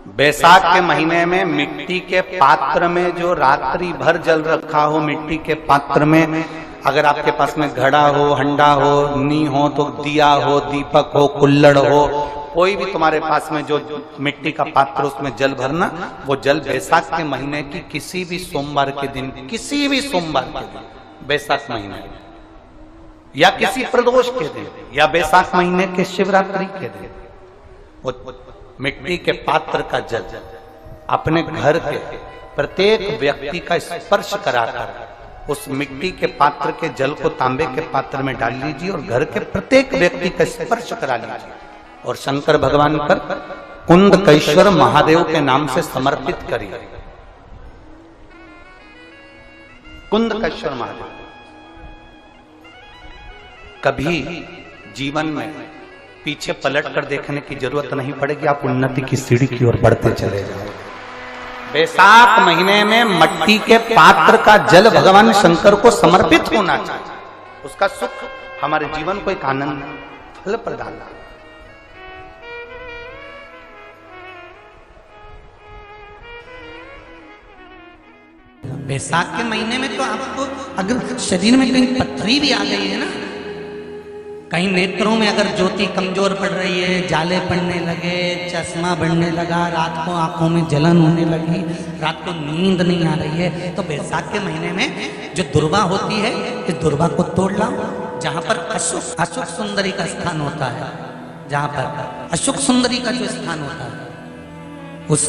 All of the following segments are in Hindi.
बैसाख के महीने में मिट्टी के पात्र में जो रात्रि भर जल रखा हो, मिट्टी के पात्र में, अगर आपके पास में घड़ा हो, हंडा हो, नी हो, तो दिया हो, दीपक हो, कुल्लड़ हो, कोई भी तुम्हारे पास में जो मिट्टी का पात्र, उसमें जल भरना। वो जल बैसाख के महीने की किसी भी सोमवार के दिन, किसी भी सोमवार के दिन, बैसाख महीने या किसी प्रदोष के दिन या बैसाख महीने के शिवरात्रि के दिन, वो मिट्टी के पात्र का जल अपने घर के प्रत्येक व्यक्ति का स्पर्श कराकर उस मिट्टी के पात्र के जल को तांबे के पात्र में डाल लीजिए और घर के प्रत्येक व्यक्ति का स्पर्श करा लीजिए और शंकर भगवान पर कुंदकेश्वर महादेव के नाम से समर्पित करिए। कुंदकेश्वर महादेव। कभी जीवन में पीछे पलट कर देखने की जरूरत नहीं पड़ेगी, आप उन्नति की सीढ़ी की ओर बढ़ते चले जाओगे। बैसाख महीने में मिट्टी के पात्र का जल भगवान शंकर को समर्पित होना चाहिए। उसका सुख हमारे जीवन को एक आनंद फल प्रदान। बैसाख के महीने में तो आपको अगर शरीर में कहीं पथरी भी आ गई है ना, कहीं नेत्रों में अगर ज्योति कमजोर पड़ रही है, जाले पड़ने लगे, चश्मा बढ़ने लगा, रात को आंखों में जलन होने लगी, रात को नींद नहीं आ रही है, तो बैसाख के महीने में जो दुर्वा होती है, इस दुर्वा को तोड़ लाओ। जहाँ पर अशुक सुंदरी का स्थान होता है, जहाँ पर अशुक सुंदरी का जो स्थान होता है, उस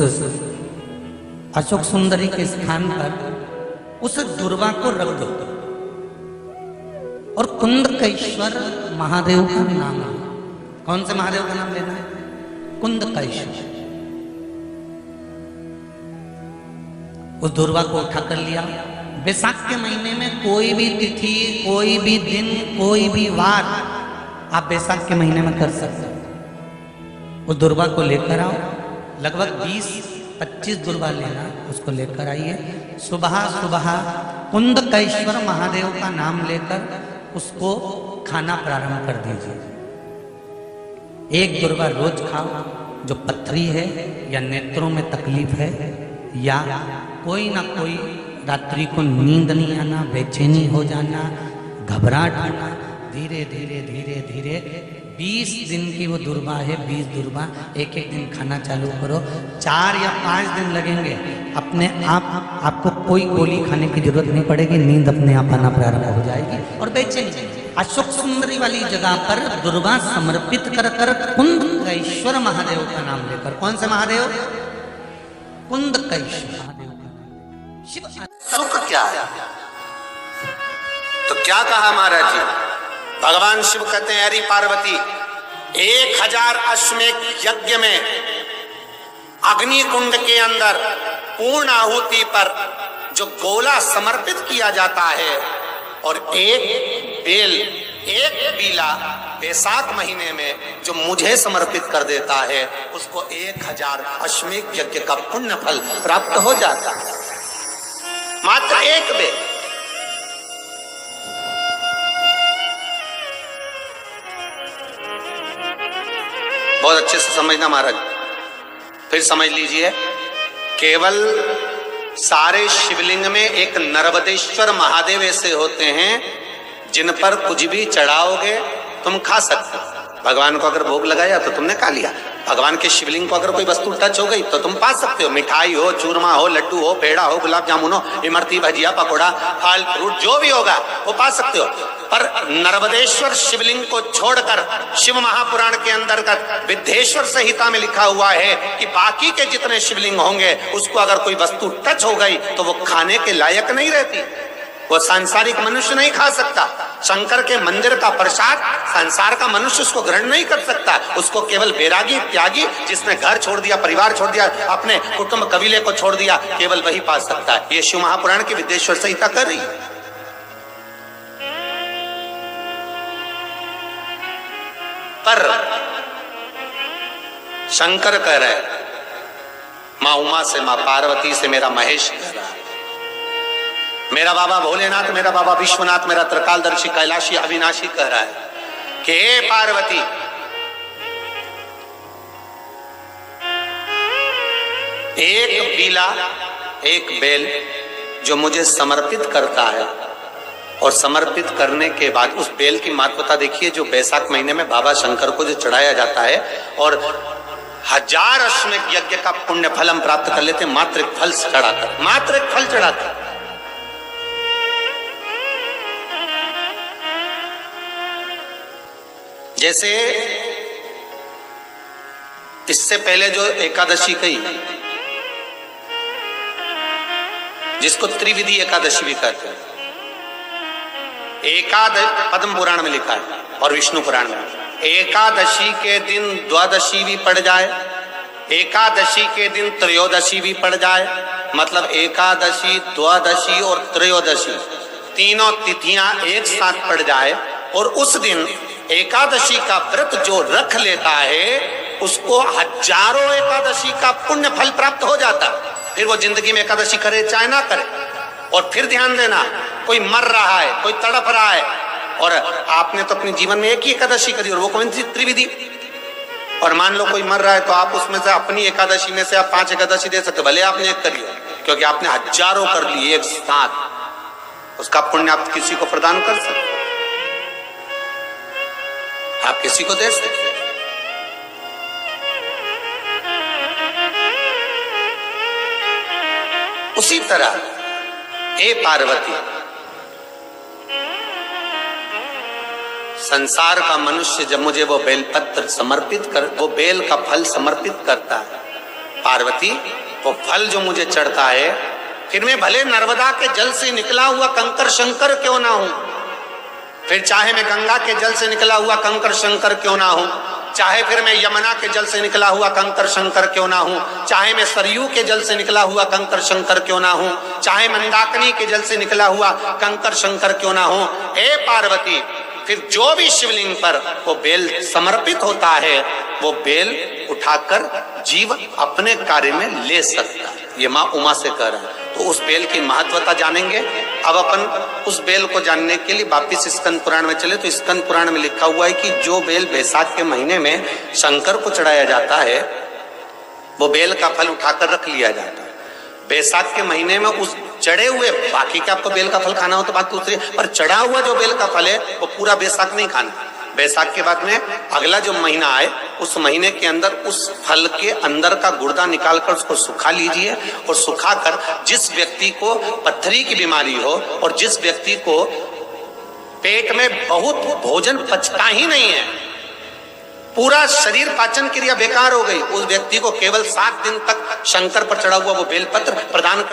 अशुक सुंदरी के स्थान पर उस दुर्वा को रख दो और कुंदकेश्वर महादेव का नाम। कौन से महादेव का नाम लेना है? कुंदकेश्वर। उस दुर्वा को उठा कर लिया। बैसाख के महीने में कोई भी तिथि, कोई भी दिन, कोई भी वार आप बैसाख के महीने में कर सकते हो। उस दुर्वा को लेकर आओ, लगभग 20-25 दुर्वा लेना, उसको लेकर आइए। सुबह सुबह कुंदकेश्वर महादेव का नाम लेकर उसको खाना प्रारंभ कर दीजिए। एक दुर्वा रोज खाओ। जो पथरी है या नेत्रों में तकलीफ है या कोई ना कोई रात्रि को नींद नहीं आना, बेचैनी हो जाना, घबराहट होना, धीरे धीरे धीरे धीरे 20 दिन की वो दुर्वा है, 20 दुर्वा एक एक दिन खाना चालू करो। 4 या 5 दिन लगेंगे, अपने आप आपको कोई गोली खाने की जरूरत नहीं पड़ेगी, नींद अपने आप आना प्रारंभ हो जाएगी और बेचैनी। अशुक सुंदरी वाली जगह पर दुर्वा समर्पित कर कर कुंदकेश्वर महादेव का नाम लेकर। कौन से महादेव? कुंदकेश्वर महादेव का नाम। शिव सुख क्या है? तो क्या कहा महाराज जी? भगवान शिव कहते हैं, अरे पार्वती, 1000 अश्वमेध यज्ञ में अग्नि कुंड के अंदर पूर्ण आहुति पर जो गोला समर्पित किया जाता है और एक बेल, एक बीला बैसाख महीने में जो मुझे समर्पित कर देता है, उसको 1000 अश्वमेध यज्ञ का पुण्य फल प्राप्त हो जाता है। मात्र एक बेल। बहुत अच्छे से समझना महाराज, फिर समझ लीजिए। केवल सारे शिवलिंग में एक नर्मदेश्वर महादेव ऐसे होते हैं जिन पर कुछ भी चढ़ाओगे तुम खा सकते हो। भगवान को अगर भोग लगाया तो तुमने खा लिया। भगवान के शिवलिंग को अगर कोई वस्तु टच हो गई तो तुम पा सकते हो। मिठाई हो, चूरमा हो, लड्डू हो, पेड़ा हो, गुलाब जामुन हो, इमरती, भजिया, पकौड़ा, फल फ्रूट जो भी होगा वो पा सकते हो। पर नर्मदेश्वर शिवलिंग को छोड़कर शिव महापुराण के अंतर्गत विद्धेश्वर संहिता में लिखा हुआ है कि बाकी के जितने शिवलिंग होंगे उसको अगर कोई वस्तु टच हो गई तो वो खाने के लायक नहीं रहती, वो सांसारिक मनुष्य नहीं खा सकता। शंकर के मंदिर का प्रसाद संसार का मनुष्य उसको ग्रहण नहीं कर सकता। उसको केवल बैरागी, त्यागी, जिसने घर छोड़ दिया, परिवार छोड़ दिया, अपने कुटुंब कबीले को छोड़ दिया, केवल वही पा सकता है। ये शिव महापुराण की विद्धेश्वर संहिता कर रही है। पर शंकर कह रहे, मां उमा से, मां पार्वती से, मेरा महेश कह रहा है, मेरा बाबा भोलेनाथ, मेरा बाबा विश्वनाथ, मेरा त्रिकालदर्शी कैलाशी अविनाशी कह रहा है कि हे पार्वती, एक बीला, एक बेल जो मुझे समर्पित करता है, और समर्पित करने के बाद उस बेल की महत्वता देखिए, जो बैसाख महीने में बाबा शंकर को जो चढ़ाया जाता है, और 1000 अश्वमेध यज्ञ का पुण्य फल हम प्राप्त कर लेते हैं मात्र एक फल चढ़ाकर, मात्र एक फल चढ़ाकर। जैसे इससे पहले जो एकादशी कही, जिसको त्रिविधि एकादशी भी कहते हैं, एकादश पद्म पुराण में लिखा है और विष्णु पुराण में, एकादशी के दिन द्वादशी भी पड़ जाए, एकादशी के दिन त्रयोदशी भी पड़ जाए, मतलब एकादशी, द्वादशी और त्रयोदशी तीनों तिथियां एक साथ पड़ जाए, और उस दिन एकादशी का व्रत जो रख लेता है उसको 1000 एकादशी का पुण्य फल प्राप्त हो जाता। फिर वो जिंदगी में एकादशी करे चाहे ना करे। और फिर ध्यान देना, कोई मर रहा है, कोई तड़प रहा है, और आपने तो अपने जीवन में एक ही एकादशी करी, और वो कौन सी? त्रिविधि। और मान लो कोई मर रहा है तो आप उसमें से अपनी एकादशी में से आप 5 एकादशी दे सकते, भले आपने एक करी, क्योंकि आपने 1000 कर लिए एक साथ, उसका पुण्य आप किसी को प्रदान कर सकते, आप किसी को दे सकते। उसी तरह हे पार्वती, संसार का मनुष्य जब मुझे वो बेलपत्र समर्पित कर, वो बेल का फल समर्पित करता है, पार्वती वो फल जो मुझे चढ़ता है, फिर मैं भले नर्मदा के जल से निकला हुआ कंकर शंकर क्यों ना हूं, फिर चाहे मैं गंगा के जल से निकला हुआ कंकर शंकर क्यों ना हूं, चाहे फिर मैं यमुना के जल से निकला हुआ कंकर शंकर क्यों ना हूं, चाहे मैं सरयू के जल से निकला हुआ कंकर शंकर क्यों ना हूं, चाहे मंदाकिनी के जल से निकला हुआ कंकर शंकर क्यों ना हूं, हे पार्वती फिर जो भी शिवलिंग पर वो बेल समर्पित होता है, वो बेल उठाकर जीव अपने कार्य में ले सकता है। ये माँ उमा से कह रहा है। तो उस बेल की महत्वता जानेंगे। अब अपन उस बेल को जानने के लिए वापिस स्कंद पुराण में चले, तो स्कंद पुराण में लिखा हुआ है कि जो बेल बैसाख के महीने में शंकर को चढ़ाया जाता है, वो बेल का फल उठाकर रख लिया जाता है। बैसाख के महीने में उस चढ़े हुए, बाकी का आपको बेल का फल खाना हो तो बात दूसरी, पर चढ़ा हुआ जो बेल का फल है वो पूरा बैसाख नहीं खाना। बैसाख के बाद में अगला जो महीना आए, उस महीने के अंदर उस फल के अंदर का गुर्दा निकालकर उसको सुखा लीजिए, और सुखाकर जिस व्यक्ति को पथरी की बीमारी हो और जिस व्यक्ति को पेट में बहुत भोजन पचता ही नहीं है, पूरा शरीर पाचन क्रिया बेकार हो गई, उस व्यक्ति को केवल 7 दिन तक शंकर पर चढ़ा हुआ वो बेलपत्र प्रदान कर